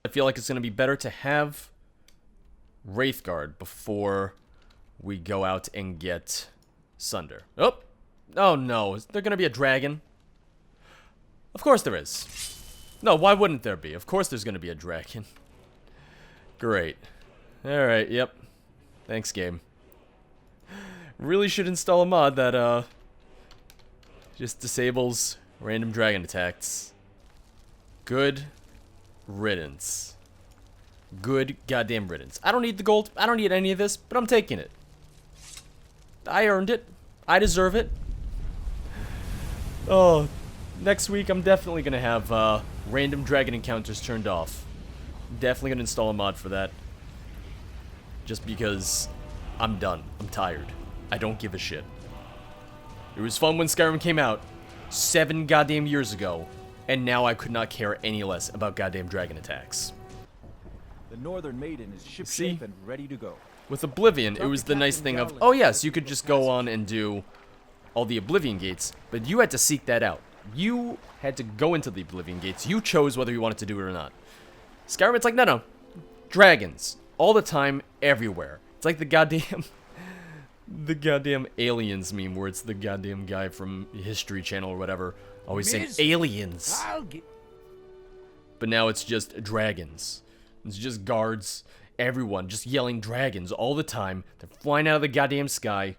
I feel like it's going to be better to have Wraithguard before we go out and get Sunder. Oh! Oh no, is there going to be a dragon? Of course there is. No, why wouldn't there be? Of course there's going to be a dragon. Great. Alright, yep. Thanks, game. Really should install a mod that, just disables random dragon attacks. Good riddance. Good goddamn riddance. I don't need the gold. I don't need any of this, but I'm taking it. I earned it. I deserve it. Oh, next week I'm definitely gonna have, random dragon encounters turned off. Definitely gonna install a mod for that. Just because I'm done. I'm tired. I don't give a shit. It was fun when Skyrim came out 7 goddamn years ago, and now I could not care any less about goddamn dragon attacks. The Northern Maiden is shipshape and ready to go. With Oblivion, it was the nice thing of, oh yes, you could just go on and do all the Oblivion gates, but you had to seek that out. You had to go into the Oblivion gates. You chose whether you wanted to do it or not. Skyrim, it's like, no. Dragons. All the time, everywhere. It's like the goddamn aliens meme where it's the goddamn guy from History Channel or whatever always saying aliens. But now it's just dragons. It's just guards. Everyone just yelling dragons all the time. They're flying out of the goddamn sky.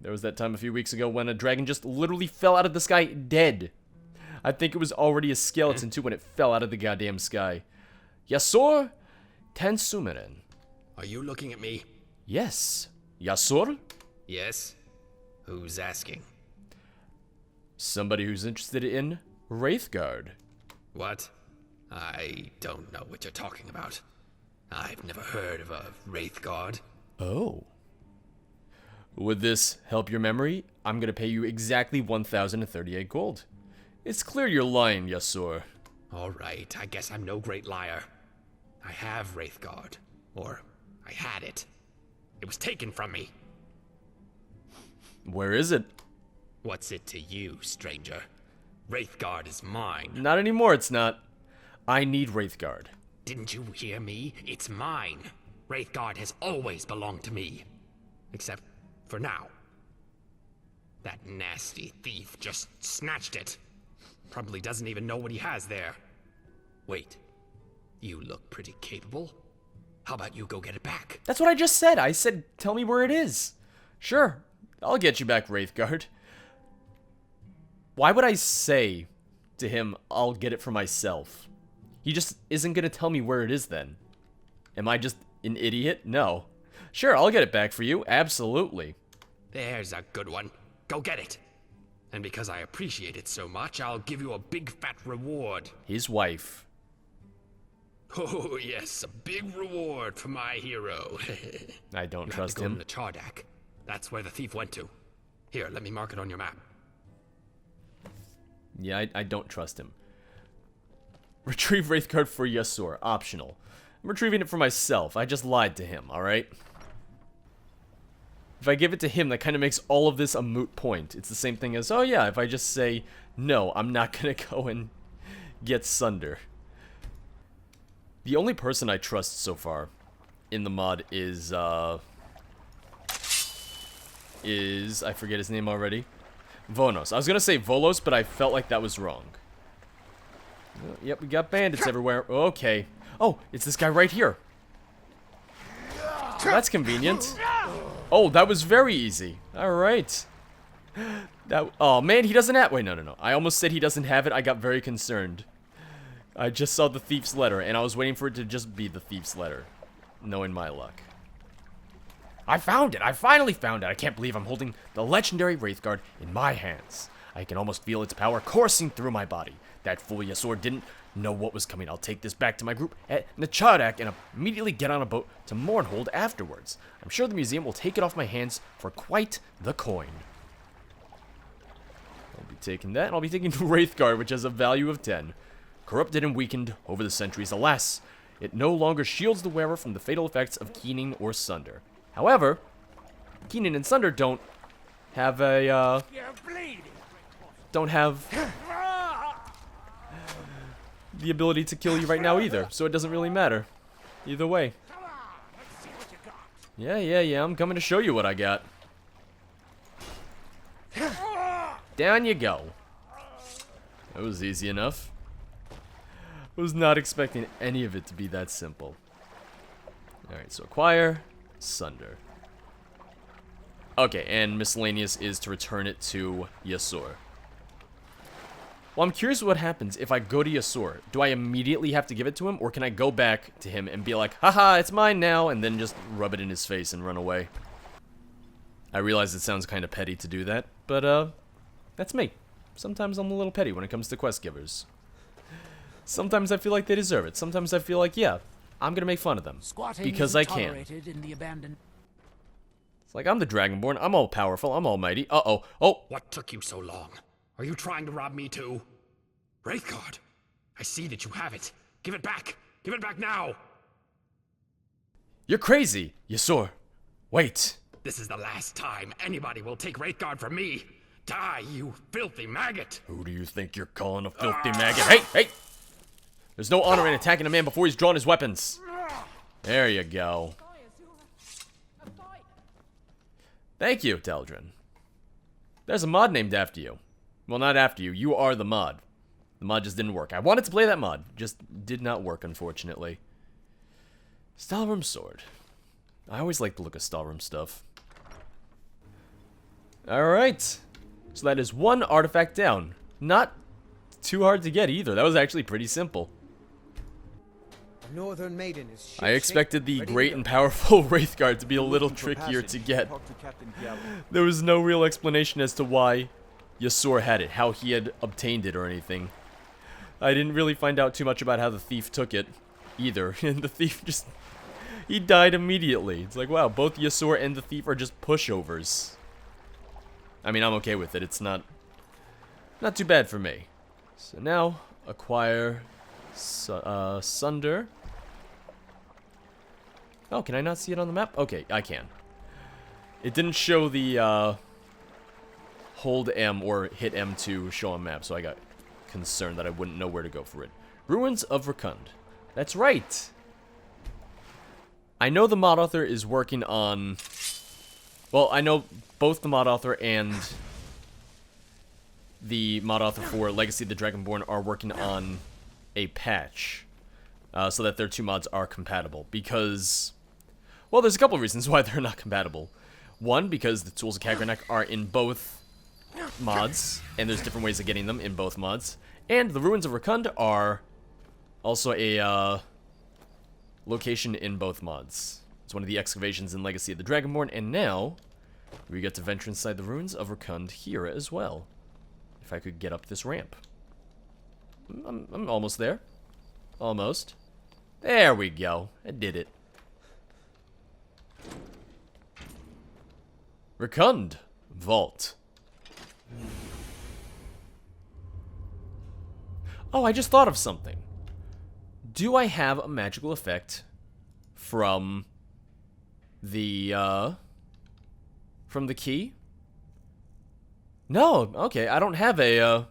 There was that time a few weeks ago when a dragon just literally fell out of the sky dead. I think it was already a skeleton too when it fell out of the goddamn sky. Yasor Tensumeren. Are you looking at me? Yes. Yasor? Yes? Who's asking? Somebody who's interested in Wraithguard. What? I don't know what you're talking about. I've never heard of a Wraithguard. Oh. Would this help your memory? I'm gonna pay you exactly 1,038 gold. It's clear you're lying, Yasor. Alright, I guess I'm no great liar. I have Wraithguard. Or, I had it. It was taken from me. Where is it? What's it to you, stranger? Wraithguard is mine. Not anymore, it's not. I need Wraithguard. Didn't you hear me? It's mine. Wraithguard has always belonged to me. Except for now. That nasty thief just snatched it. Probably doesn't even know what he has there. Wait. You look pretty capable. How about you go get it back? That's what I just said. I said, tell me where it is. Sure, I'll get you back, Wraithguard. Why would I say to him, I'll get it for myself? He just isn't gonna tell me where it is then. Am I just an idiot? No. Sure, I'll get it back for you. Absolutely. There's a good one. Go get it. And because I appreciate it so much, I'll give you a big fat reward. His wife. Oh, yes, a big reward for my hero. I don't You trust have to go him. to the Chardak. That's where the thief went to. Here, let me mark it on your map. Yeah, I don't trust him. Retrieve Wraithguard for Yasor. Optional. I'm retrieving it for myself. I just lied to him, alright? If I give it to him, that kind of makes all of this a moot point. It's the same thing as, oh yeah, if I just say, no, I'm not gonna go and get Sunder. The only person I trust so far in the mod is, I forget his name already. Vonos. I was gonna say Volos, but I felt like that was wrong. Yep, we got bandits everywhere. Okay. Oh, it's this guy right here. That's convenient. Oh, that was very easy. Alright. Oh, man, he doesn't have... Wait, no. I almost said he doesn't have it. I got very concerned. I just saw the thief's letter, and I was waiting for it to just be the thief's letter. Knowing my luck. I found it! I finally found it! I can't believe I'm holding the legendary Wraithguard in my hands. I can almost feel its power coursing through my body. That fool Yasor didn't know what was coming. I'll take this back to my group at Nachadak and immediately get on a boat to Mournhold afterwards. I'm sure the museum will take it off my hands for quite the coin. I'll be taking that, and I'll be taking Wraithguard, which has a value of 10. Corrupted and weakened over the centuries, alas, it no longer shields the wearer from the fatal effects of Keening or Sunder. However, Keenan and Sunder don't have the ability to kill you right now either, so it doesn't really matter. Either way. Yeah, I'm coming to show you what I got. Down you go. That was easy enough. I was not expecting any of it to be that simple. Alright, so acquire, sunder. Okay, and miscellaneous is to return it to Yasur. Well, I'm curious what happens if I go to Yasur. Do I immediately have to give it to him, or can I go back to him and be like, haha, it's mine now, and then just rub it in his face and run away? I realize it sounds kind of petty to do that, but, that's me. Sometimes I'm a little petty when it comes to quest givers. Sometimes I feel like they deserve it. Sometimes I feel like, yeah, I'm gonna make fun of them. Because I can. It's like, I'm the Dragonborn, I'm all powerful, I'm almighty. Uh-oh. Oh! What took you so long? Are you trying to rob me too? Wraithguard, I see that you have it. Give it back! Give it back now! You're crazy, Yasur. Wait. This is the last time anybody will take Wraithguard from me. Die, you filthy maggot! Who do you think you're calling a filthy maggot? Hey! There's no honor in attacking a man before he's drawn his weapons. There you go. Thank you, Teldrin. There's a mod named after you. Well, not after you. You are the mod. The mod just didn't work. I wanted to play that mod. Just did not work, unfortunately. Stalrim Sword. I always like the look of Stalrim stuff. Alright. So that is one artifact down. Not too hard to get either. That was actually pretty simple. The Northern Maiden is I expected the great and powerful Wraithguard to be a little trickier to get. There was no real explanation as to why Yasur had it, how he had obtained it or anything. I didn't really find out too much about how the thief took it either. And the thief just... he died immediately. It's like, wow, both Yasur and the thief are just pushovers. I mean, I'm okay with it. It's not too bad for me. So now, acquire Sunder. Oh, can I not see it on the map? Okay, I can. It didn't show the hold M or hit M to show on map, so I got concerned that I wouldn't know where to go for it. Ruins of Rakund. That's right. I know the mod author is working on... well, I know both the mod author and the mod author for Legacy of the Dragonborn are working on a patch so that their two mods are compatible. Because, well, there's a couple of reasons why they're not compatible. One, because the Tools of Kagrenac are in both mods, and there's different ways of getting them in both mods. And the Ruins of Rakund are also a location in both mods. It's one of the excavations in Legacy of the Dragonborn, and now we get to venture inside the Ruins of Rakund here as well. If I could get up this ramp. I'm almost there. Almost. There we go. I did it. Rakund Vault. Oh, I just thought of something. Do I have a magical effect from the key? No, okay, I don't have a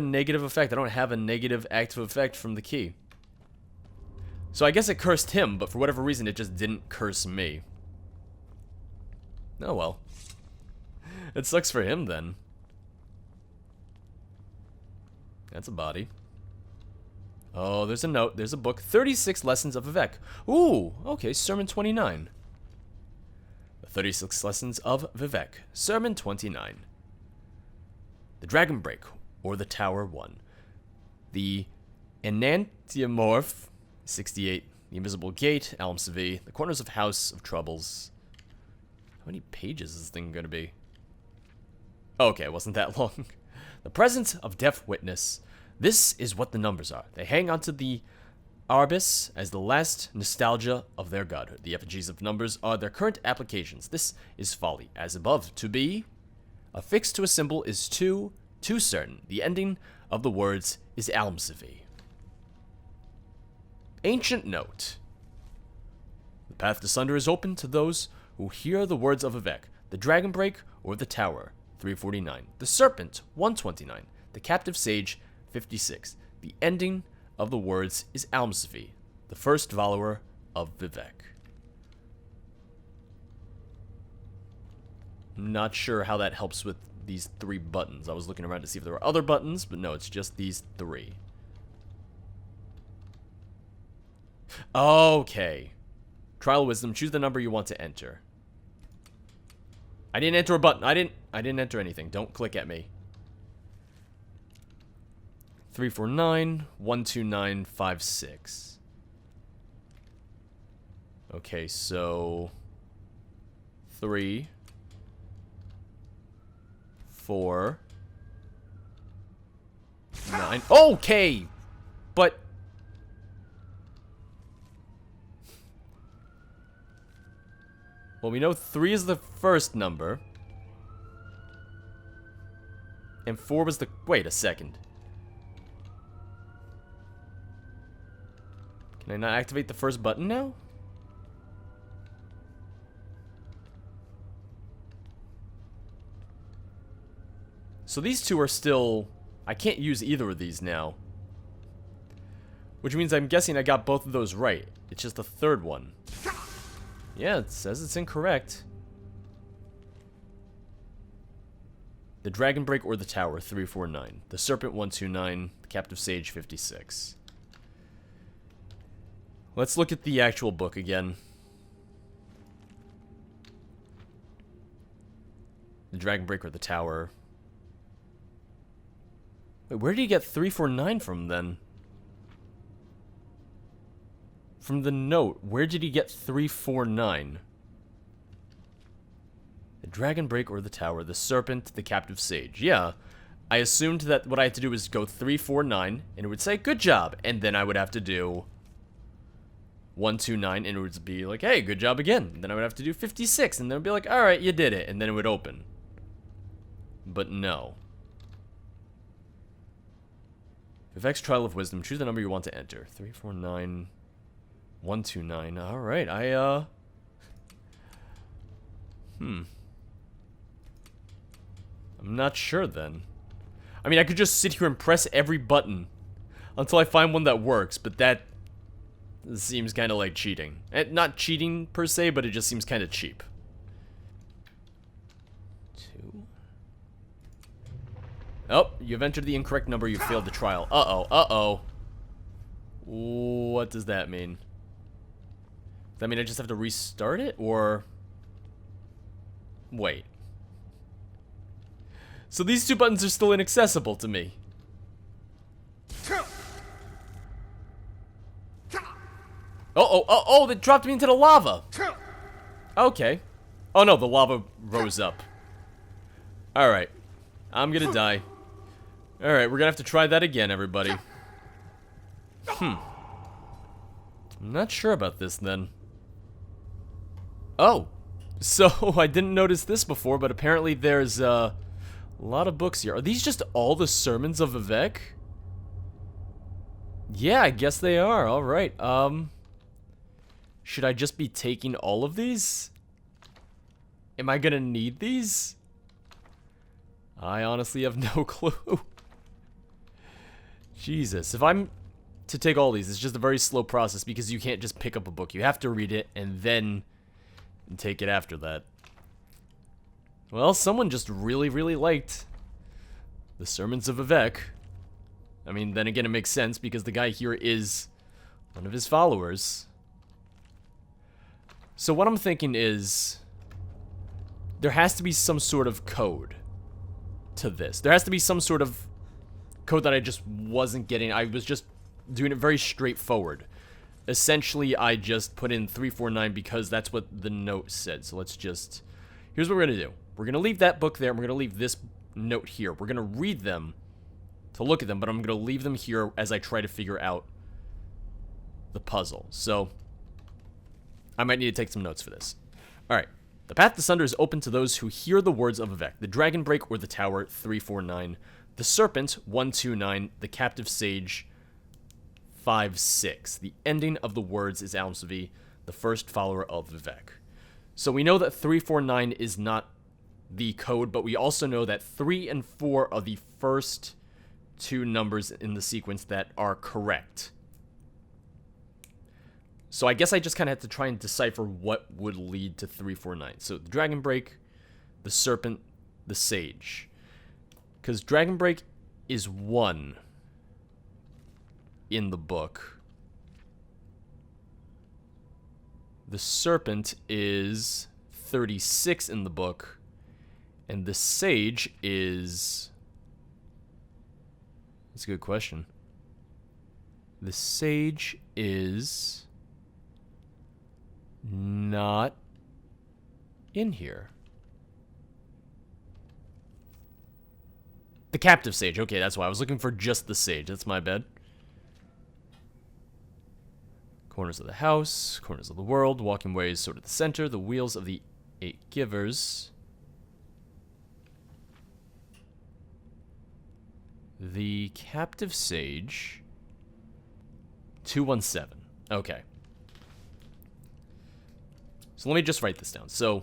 negative effect. I don't have a negative active effect from the key. So I guess it cursed him, but for whatever reason it just didn't curse me. Oh well. It sucks for him then. That's a body. Oh, there's a note. There's a book. 36 Lessons of Vivek. Ooh, okay, Sermon 29. The 36 Lessons of Vivek. Sermon 29. The Dragon Break, or the Tower 1. The Enantiomorph, 68. The Invisible Gate, Almsv. The Corners of House of Troubles. How many pages is this thing going to be? Okay, it wasn't that long. The Presence of Deaf Witness. This is what the numbers are. They hang onto the Arbis as the last nostalgia of their godhood. The effigies of numbers are their current applications. This is folly. As above, to be affixed to a symbol is too certain. The ending of the words is Almsv. Ancient note. The path to Sunder is open to those who hear the words of Vivek. The Dragon Break or the Tower, 349. The Serpent, 129. The Captive Sage, 56. The ending of the words is Almsvi, the first follower of Vivek. Not sure how that helps with these 3 buttons. I was looking around to see if there were other buttons, but no, it's just these 3. Okay. Trial of Wisdom. Choose the number you want to enter. I didn't enter a button. I didn't enter anything. Don't click at me. 349 129 56. Okay, so 3 4 9. Okay, but well, we know 3 is the first number, and 4 was the. Wait a second. Can I not activate the first button now? So these 2 are still... I can't use either of these now. Which means I'm guessing I got both of those right. It's just the third one. Yeah, it says it's incorrect. The Dragon Break or the Tower, 349. The Serpent, 129. The Captive Sage, 56. Let's look at the actual book again. The Dragon Break or the Tower. Wait, where did you get 349 from, then? From the note, where did he get 349? The Dragon Break or the Tower, the Serpent, the Captive Sage. Yeah, I assumed that what I had to do was go 349, and it would say, good job, and then I would have to do 129, and it would be like, hey, good job again. And then I would have to do 56, and then it would be like, alright, you did it, and then it would open. But no. Vivek's Trial of Wisdom. Choose the number you want to enter. 349 129. Alright, I'm not sure then. I mean, I could just sit here and press every button until I find one that works, but that seems kind of like cheating. Not cheating per se, but it just seems kind of cheap. 2. Oh, you've entered the incorrect number. You failed the trial. Uh-oh, uh-oh. What does that mean? Does that mean I just have to restart it, or... Wait. So these 2 buttons are still inaccessible to me. Oh, that dropped me into the lava. Okay. Oh no, the lava rose up. Alright. I'm gonna die. Alright, we're gonna have to try that again, everybody. I'm not sure about this, then. Oh. So, I didn't notice this before, but apparently there's, a lot of books here. Are these just all the sermons of Vivek? Yeah, I guess they are. Alright, should I just be taking all of these? Am I gonna need these? I honestly have no clue. Jesus, if I'm to take all these, it's just a very slow process because you can't just pick up a book. You have to read it and then take it after that. Well, someone just really, really liked the Sermons of Vivek. I mean, then again, it makes sense because the guy here is one of his followers. So what I'm thinking is there has to be some sort of code to this. There has to be some sort of code that I just wasn't getting. I was just doing it very straightforward. Essentially, I just put in 349 because that's what the note said. So let's just... Here's what we're going to do. We're going to leave that book there, and we're going to leave this note here. We're going to read them to look at them, but I'm going to leave them here as I try to figure out the puzzle. So, I might need to take some notes for this. Alright. The path to Sunder is open to those who hear the words of Vivek. The Dragon Break or the Tower, 349. The Serpent, 129. The Captive Sage, 56. The ending of the words is Almsvi, the first follower of Vivek. So we know that 349 is not the code, but we also know that 3 and 4 are the first two numbers in the sequence that are correct. So I guess I just kind of had to try and decipher what would lead to 349. So the Dragon Break, the Serpent, the Sage. Because Dragon Break is 1 in the book. The Serpent is 36 in the book. And the Sage is... That's a good question. The Sage is... not in here. The Captive Sage. Okay, that's why. I was looking for just the Sage. That's my bad. Corners of the house, corners of the world, walking ways, sort of the center, the wheels of the 8 givers. The Captive Sage. 217. Okay. So let me just write this down. So,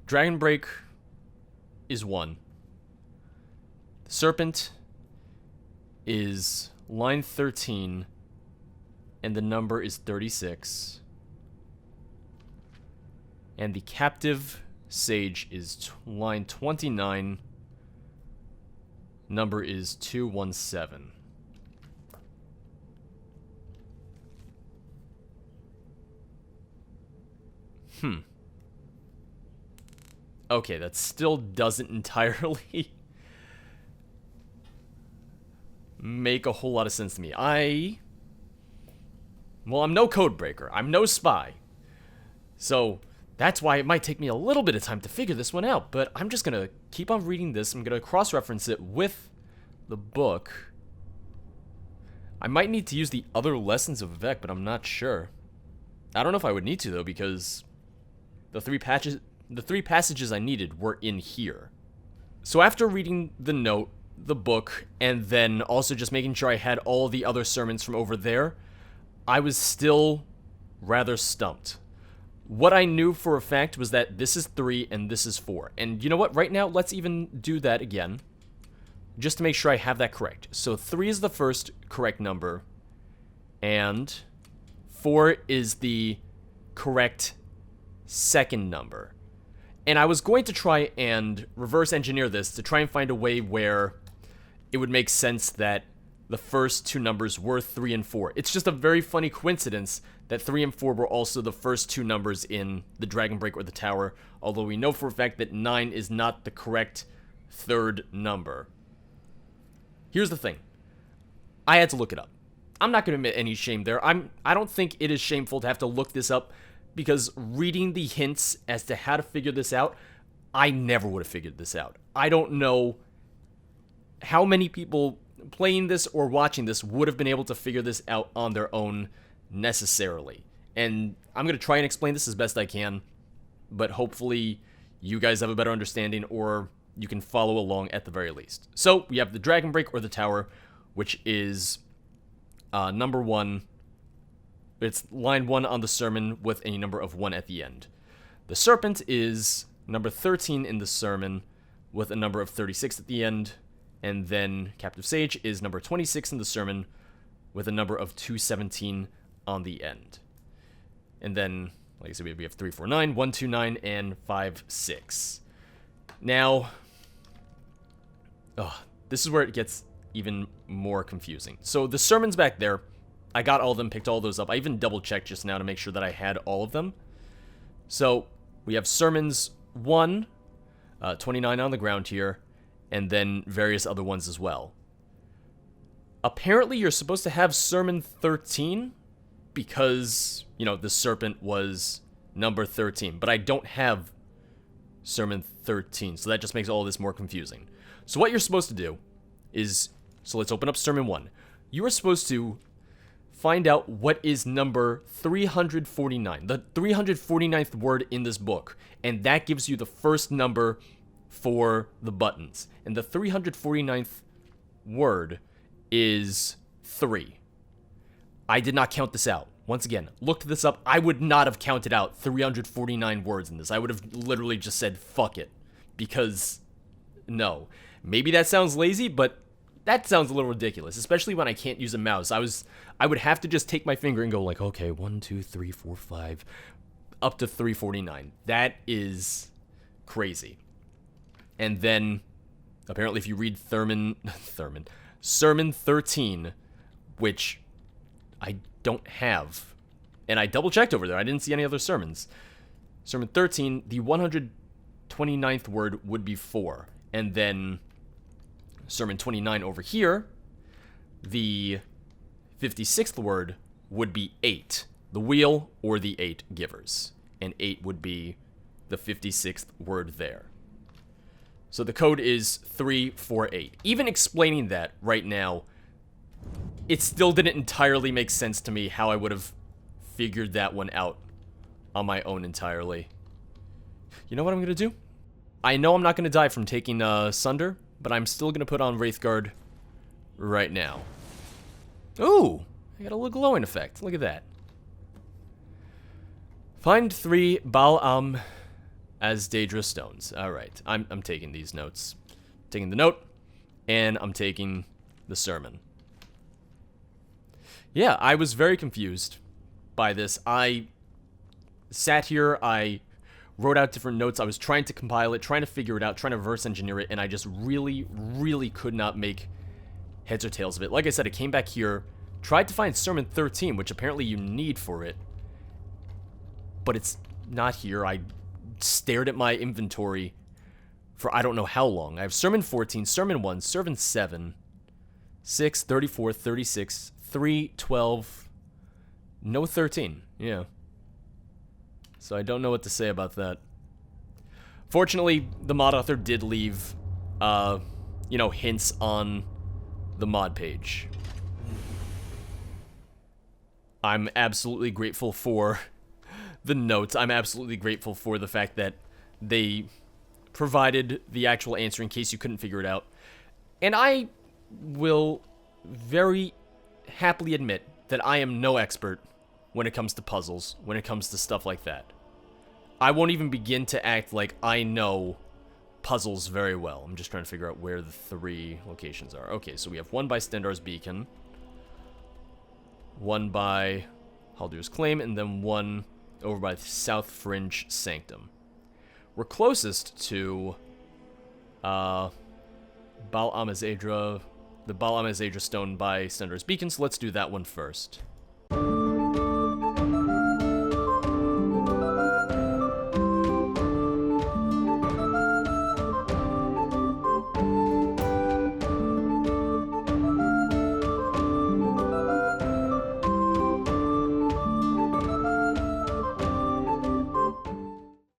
Dragon Break is 1. The Serpent is line 13, and the number is 36. And the Captive Sage is line 29, number is 217. Okay, that still doesn't entirely make a whole lot of sense to me. Well, I'm no code breaker. I'm no spy. So, that's why it might take me a little bit of time to figure this one out. But I'm just going to keep on reading this. I'm going to cross-reference it with the book. I might need to use the other lessons of Vivek, but I'm not sure. I don't know if I would need to, though, because the three passages I needed were in here. So after reading the note, the book, and then also just making sure I had all the other sermons from over there, I was still rather stumped. What I knew for a fact was that this is 3 and this is 4. And you know what? Right now, let's even do that again, just to make sure I have that correct. So 3 is the first correct number, and 4 is the correct second number. And I was going to try and reverse engineer this to try and find a way where it would make sense that the first two numbers were 3 and 4. It's just a very funny coincidence that 3 and 4 were also the first two numbers in the Dragon Break or the Tower, although we know for a fact that 9 is not the correct third number. Here's the thing. I had to look it up. I'm not going to admit any shame there. I don't think it is shameful to have to look this up, because reading the hints as to how to figure this out, I never would have figured this out. I don't know how many people playing this or watching this would have been able to figure this out on their own necessarily. And I'm going to try and explain this as best I can, but hopefully you guys have a better understanding, or you can follow along at the very least. So we have the Dragon Break or the Tower, which is number 1. It's line 1 on the sermon with a number of 1 at the end. The Serpent is number 13 in the sermon with a number of 36 at the end. And then Captive Sage is number 26 in the sermon with a number of 217 on the end. And then, like I said, we have 349, 129, and 56. Now, this is where it gets even more confusing. So the sermons back there, I got all of them, picked all those up. I even double-checked just now to make sure that I had all of them. So we have sermons 1, 29 on the ground here, and then various other ones as well. Apparently, you're supposed to have sermon 13 because, you know, the serpent was number 13. But I don't have sermon 13, so that just makes all of this more confusing. So what you're supposed to do is, so let's open up sermon 1. You are supposed to find out what is number 349, the 349th word in this book, and that gives you the first number for the buttons. And the 349th word is 3. I did not count this out. Once again, looked this up. I would not have counted out 349 words in this. I would have literally just said, fuck it. Because, no. Maybe that sounds lazy, but That sounds a little ridiculous, especially when I can't use a mouse. I would have to just take my finger and go like, okay, 1, 2, 3, 4, 5, up to 349. That is crazy. And then, apparently, if you read Sermon 13, which I don't have, and I double-checked over there, I didn't see any other sermons. Sermon 13, the 129th word would be 4, and then Sermon 29 over here, the 56th word would be 8, the wheel or the 8 givers, and 8 would be the 56th word there. So the code is 348. Even explaining that right now, it still didn't entirely make sense to me how I would have figured that one out on my own entirely. You know what I'm going to do? I know I'm not going to die from taking Sunder, but I'm still going to put on Wraithguard right now. Ooh, I got a little glowing effect. Look at that. Find 3 Baal as Daedra stones. Alright, I'm taking these notes. Taking the note, and I'm taking the sermon. Yeah, I was very confused by this. I sat here, I wrote out different notes, I was trying to compile it, trying to figure it out, trying to reverse engineer it, and I just really, really could not make heads or tails of it. Like I said, I came back here, tried to find Sermon 13, which apparently you need for it, but it's not here. I stared at my inventory for I don't know how long. I have Sermon 14, Sermon 1, Sermon 7, 6, 34, 36, 3, 12, no 13. Yeah. So I don't know what to say about that. Fortunately, the mod author did leave, you know, hints on the mod page. I'm absolutely grateful for the notes. I'm absolutely grateful for the fact that they provided the actual answer in case you couldn't figure it out. And I will very happily admit that I am no expert when it comes to puzzles, when it comes to stuff like that. I won't even begin to act like I know puzzles very well. I'm just trying to figure out where the 3 locations are. Okay, so we have 1 by Stendarr's Beacon, 1 by Haldur's Claim, and then 1 over by the South Fringe Sanctum. We're closest to Baal Amazedra, the Baal Amazedra stone by Stendarr's Beacon, so let's do that one first.